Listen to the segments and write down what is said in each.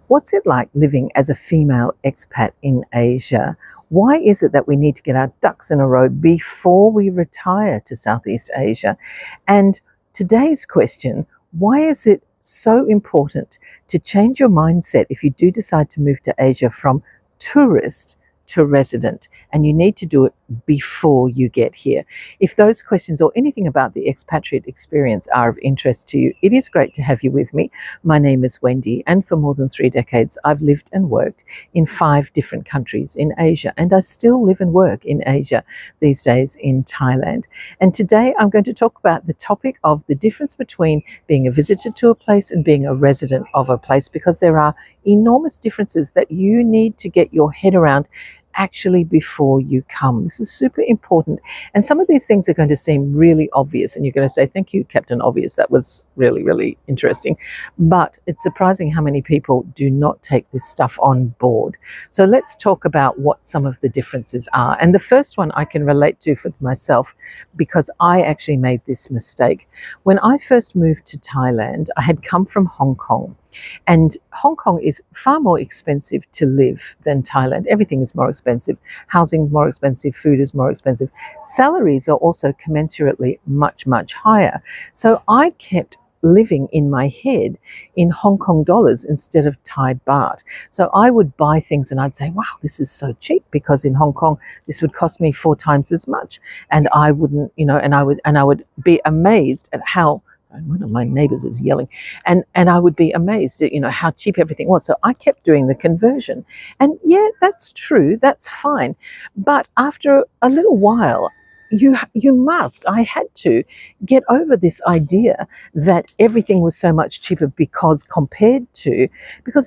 What's it like living as a female expat in Asia? Why is it that we need to get our ducks in a row before we retire to Southeast Asia? And today's question, why is it so important to change your mindset if you do decide to move to Asia from tourist to resident? And you need to do it before you get here. If those questions or anything about the expatriate experience are of interest to you, it is great to have you with me. My name is Wendy, and for more than 3 decades, I've lived and worked in 5 different countries in Asia, and I still live and work in Asia these days in Thailand. And today I'm going to talk about the topic of the difference between being a visitor to a place and being a resident of a place, because there are enormous differences that you need to get your head around actually before you come. This is super important. And some of these things are going to seem really obvious, and you're going to say, thank you, Captain Obvious. That was really, really interesting. But it's surprising how many people do not take this stuff on board. So let's talk about what some of the differences are. And the first one I can relate to for myself, because I actually made this mistake. When I first moved to Thailand, I had come from Hong Kong. And Hong Kong is far more expensive to live than Thailand. Everything is more expensive. Housing is more expensive. Food is more expensive. Salaries are also commensurately much, much higher. So I kept living in my head in Hong Kong dollars instead of Thai baht. So I would buy things and I'd say, wow, this is so cheap, because in Hong Kong this would cost me 4 times as much. And I wouldn't, and I would be amazed at how one of my neighbors is yelling, and I would be amazed at how cheap everything was. So I kept doing the conversion, and yeah, that's true, that's fine. But after a little while, I had to get over this idea that everything was so much cheaper because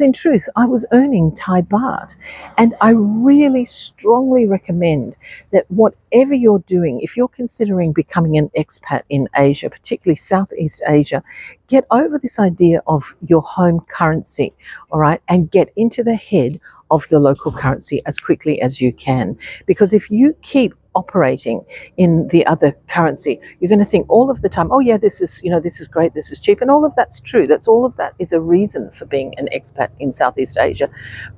in truth I was earning Thai baht. And I really strongly recommend that whatever you're doing, if you're considering becoming an expat in Asia, particularly Southeast Asia, get over this idea of your home currency, all right, and get into the head of the local currency as quickly as you can. Because if you keep operating in the other currency, you're going to think all of the time, oh yeah, this is great, this is cheap, and all of that's true. All of that is a reason for being an expat in Southeast Asia,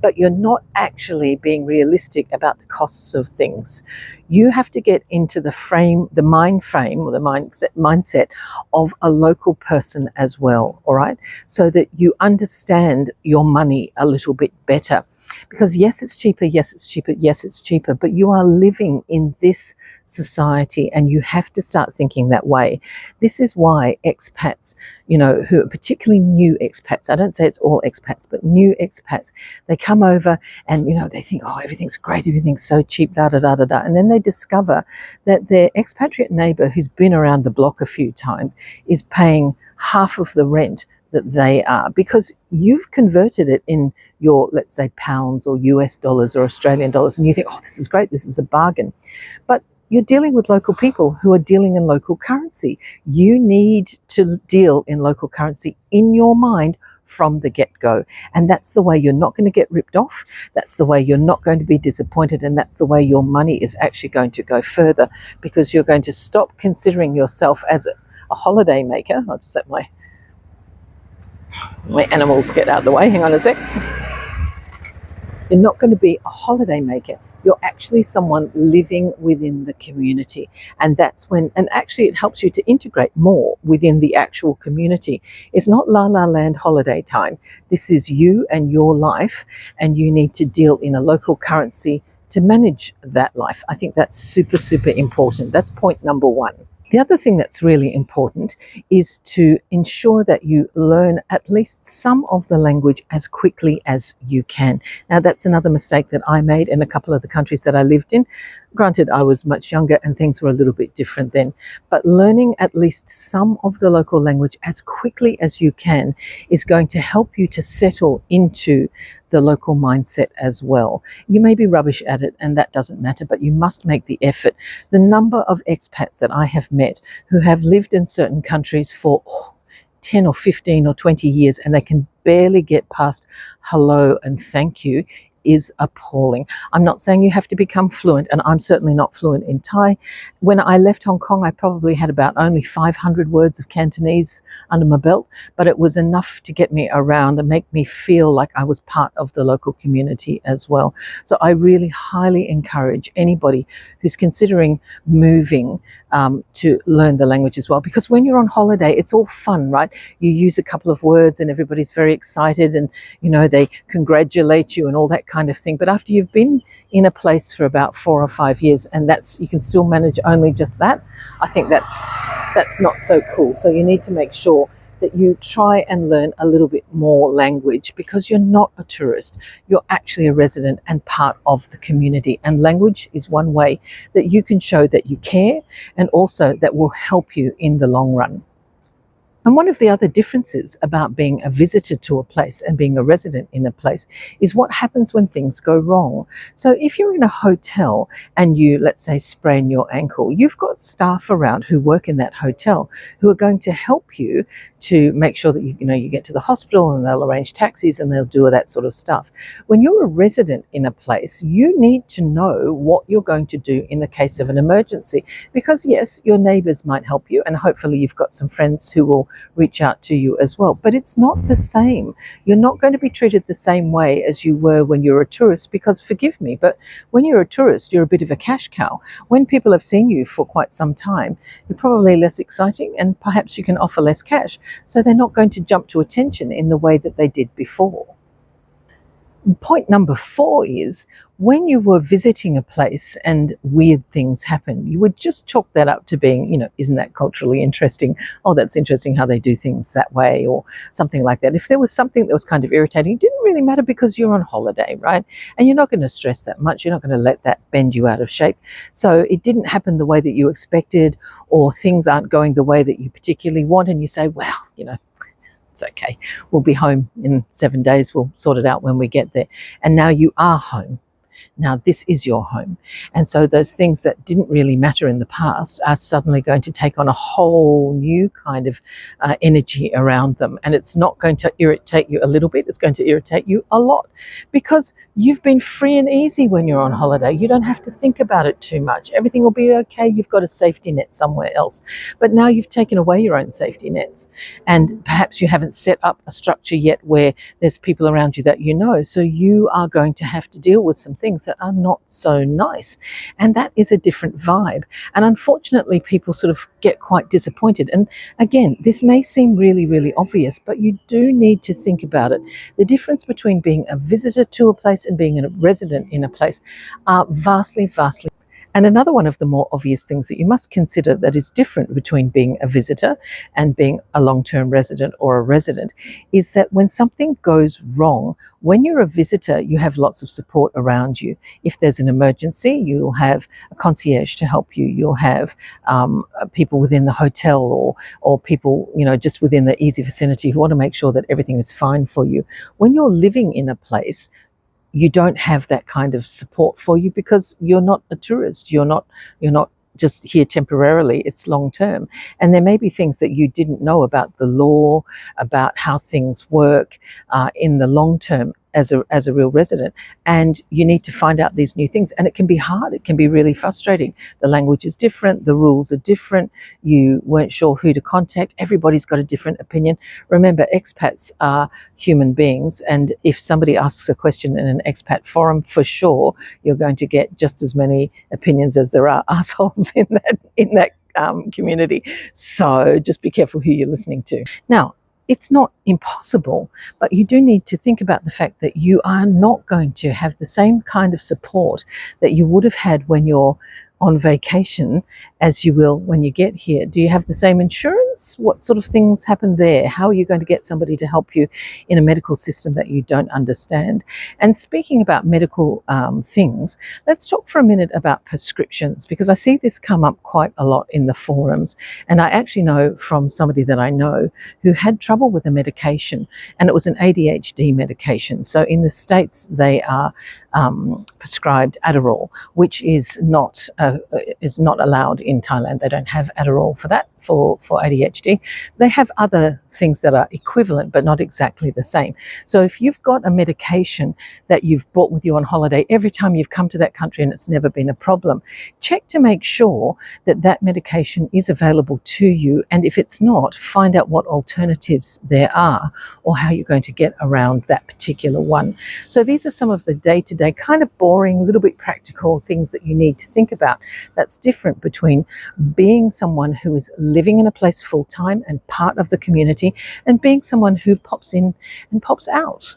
but you're not actually being realistic about the costs of things. You have to get into the mindset of a local person as well, all right, so that you understand your money a little bit better. Because yes, it's cheaper, but you are living in this society and you have to start thinking that way. This is why expats, who are particularly new expats, I don't say it's all expats, but new expats, they come over and, they think, oh, everything's great, everything's so cheap, da, da, da, da, da. And then they discover that their expatriate neighbor who's been around the block a few times is paying half of the rent that they are, because you've converted it in your, let's say, pounds or US dollars or Australian dollars, and you think, oh, this is great, this is a bargain. But you're dealing with local people who are dealing in local currency. You need to deal in local currency in your mind from the get-go. And that's the way you're not going to get ripped off. That's the way you're not going to be disappointed. And that's the way your money is actually going to go further, because you're going to stop considering yourself as a holiday maker. I'll just let my animals get out of the way. Hang on a sec. You're not going to be a holiday maker. You're actually someone living within the community. And actually it helps you to integrate more within the actual community. It's not la la land holiday time. This is you and your life, and you need to deal in a local currency to manage that life. I think that's super, super important. That's point number 1. The other thing that's really important is to ensure that you learn at least some of the language as quickly as you can. Now, that's another mistake that I made in a couple of the countries that I lived in. Granted, I was much younger and things were a little bit different then, but learning at least some of the local language as quickly as you can is going to help you to settle into the local mindset as well. You may be rubbish at it, and that doesn't matter, but you must make the effort. The number of expats that I have met who have lived in certain countries for 10 or 15 or 20 years, and they can barely get past hello and thank you, is appalling. I'm not saying you have to become fluent, and I'm certainly not fluent in Thai. When I left Hong Kong, I probably had about only 500 words of Cantonese under my belt, but it was enough to get me around and make me feel like I was part of the local community as well. So I really highly encourage anybody who's considering moving to learn the language as well, because when you're on holiday, it's all fun, right? You use a couple of words and everybody's very excited, and they congratulate you and all that kind of thing. But after you've been in a place for about 4 or 5 years, and you can still manage only just that, I think that's not so cool. So you need to make sure that you try and learn a little bit more language, because you're not a tourist. You're actually a resident and part of the community. And language is one way that you can show that you care, and also that will help you in the long run. And one of the other differences about being a visitor to a place and being a resident in a place is what happens when things go wrong. So if you're in a hotel and you, let's say, sprain your ankle, you've got staff around who work in that hotel who are going to help you to make sure that you get to the hospital, and they'll arrange taxis and they'll do all that sort of stuff. When you're a resident in a place, you need to know what you're going to do in the case of an emergency, because yes, your neighbours might help you, and hopefully you've got some friends who will reach out to you as well. But it's not the same. You're not going to be treated the same way as you were when you're a tourist, because forgive me, but when you're a tourist, you're a bit of a cash cow. When people have seen you for quite some time, you're probably less exciting, and perhaps you can offer less cash. So they're not going to jump to attention in the way that they did before. Point number 4 is, when you were visiting a place and weird things happen, you would just chalk that up to being, isn't that culturally interesting? Oh, that's interesting how they do things that way, or something like that. If there was something that was kind of irritating, it didn't really matter, because you're on holiday, right? And you're not going to stress that much. You're not going to let that bend you out of shape. So it didn't happen the way that you expected, or things aren't going the way that you particularly want, and you say, well, it's okay. We'll be home in 7 days. We'll sort it out when we get there. And now you are home. Now this is your home. And so those things that didn't really matter in the past are suddenly going to take on a whole new kind of energy around them. And it's not going to irritate you a little bit. It's going to irritate you a lot, because you've been free and easy when you're on holiday. You don't have to think about it too much. Everything will be okay. You've got a safety net somewhere else. But now you've taken away your own safety nets, and perhaps you haven't set up a structure yet where there's people around you that you know. So you are going to have to deal with some things that are not so nice. And that is a different vibe. And unfortunately, people sort of get quite disappointed. And again, this may seem really, really obvious, but you do need to think about it. The difference between being a visitor to a place and being a resident in a place are vastly, vastly. And another one of the more obvious things that you must consider that is different between being a visitor and being a long-term resident or a resident is that when something goes wrong, when you're a visitor, you have lots of support around you. If there's an emergency, you'll have a concierge to help you. You'll have people within the hotel, or people, just within the easy vicinity, who want to make sure that everything is fine for you. When you're living in a place, you don't have that kind of support for you, because you're not a tourist. You're not just here temporarily. It's long term. And there may be things that you didn't know about the law, about how things work in the long term as a real resident. And you need to find out these new things. And it can be hard. It can be really frustrating. The language is different. The rules are different. You weren't sure who to contact. Everybody's got a different opinion. Remember, expats are human beings. And if somebody asks a question in an expat forum, for sure, you're going to get just as many opinions as there are assholes in that community. So just be careful who you're listening to. Now, it's not impossible, but you do need to think about the fact that you are not going to have the same kind of support that you would have had when you're on vacation as you will when you get here. Do you have the same insurance? What sort of things happen there? How are you going to get somebody to help you in a medical system that you don't understand? And speaking about medical things, let's talk for a minute about prescriptions, because I see this come up quite a lot in the forums. And I actually know from somebody that I know who had trouble with a medication, and it was an ADHD medication. So in the States, they are prescribed Adderall, which is not allowed in Thailand. They don't have Adderall for that for ADHD. They have other things that are equivalent but not exactly the same. So if you've got a medication that you've brought with you on holiday every time you've come to that country and it's never been a problem, check to make sure that that medication is available to you, and if it's not, find out what alternatives there are or how you're going to get around that particular one. So these are some of the day-to-day kind of boring, little bit practical things that you need to think about. That's different between being someone who is living in a place full-time and part of the community and being someone who pops in and pops out.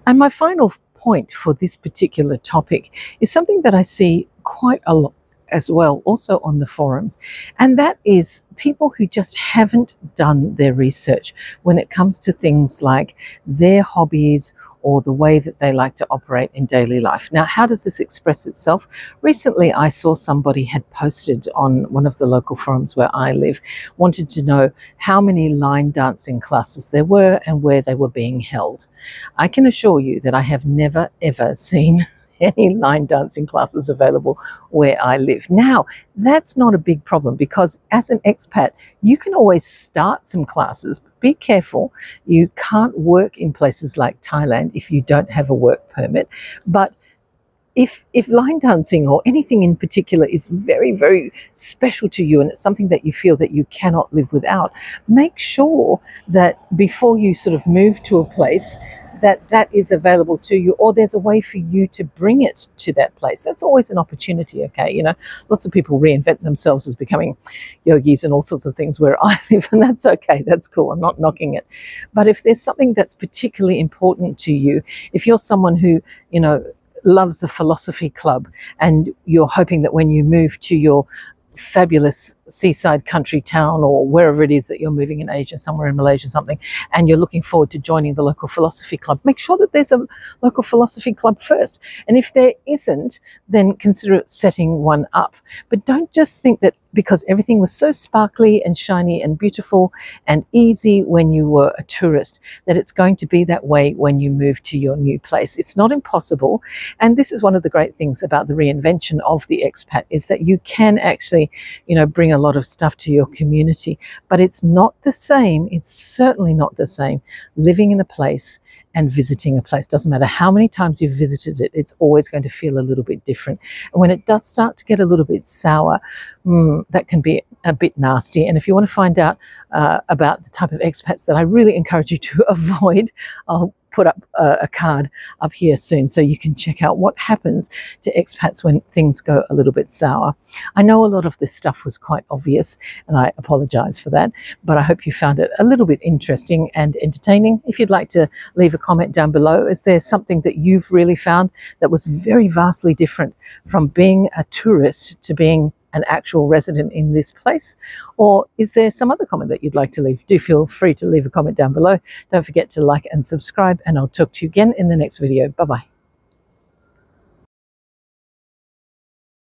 And my final point for this particular topic is something that I see quite a lot as well, also on the forums, and that is people who just haven't done their research when it comes to things like their hobbies or the way that they like to operate in daily life. Now, how does this express itself? Recently, I saw somebody had posted on one of the local forums where I live, wanted to know how many line dancing classes there were and where they were being held. I can assure you that I have never, ever seen any line dancing classes available where I live. Now, that's not a big problem because as an expat, you can always start some classes, but be careful. You can't work in places like Thailand if you don't have a work permit. But if line dancing or anything in particular is very, very special to you and it's something that you feel that you cannot live without, make sure that before you sort of move to a place, that is available to you, or there's a way for you to bring it to that place. That's always an opportunity, okay? You know, lots of people reinvent themselves as becoming yogis and all sorts of things where I live, and that's okay, that's cool, I'm not knocking it. But if there's something that's particularly important to you, if you're someone who, you know, loves a philosophy club and you're hoping that when you move to your fabulous seaside country town or wherever it is that you're moving in Asia, somewhere in Malaysia or something, and you're looking forward to joining the local philosophy club, make sure that there's a local philosophy club first. And if there isn't, then consider setting one up. But don't just think that because everything was so sparkly and shiny and beautiful and easy when you were a tourist, that it's going to be that way when you move to your new place. It's not impossible. And this is one of the great things about the reinvention of the expat, is that you can actually, you know, bring a lot of stuff to your community. But it's not the same. It's certainly not the same living in a place and visiting a place. Doesn't matter how many times you've visited it, it's always going to feel a little bit different. And when it does start to get a little bit sour, that can be a bit nasty. And if you want to find out about the type of expats that I really encourage you to avoid, I'll put up a card up here soon so you can check out what happens to expats when things go a little bit sour. I know a lot of this stuff was quite obvious and I apologize for that, but I hope you found it a little bit interesting and entertaining. If you'd like to leave a comment down below, is there something that you've really found that was very vastly different from being a tourist to being an actual resident in this place? Or is there some other comment that you'd like to leave? Do feel free to leave a comment down below. Don't forget to like and subscribe, and I'll talk to you again in the next video. Bye-bye.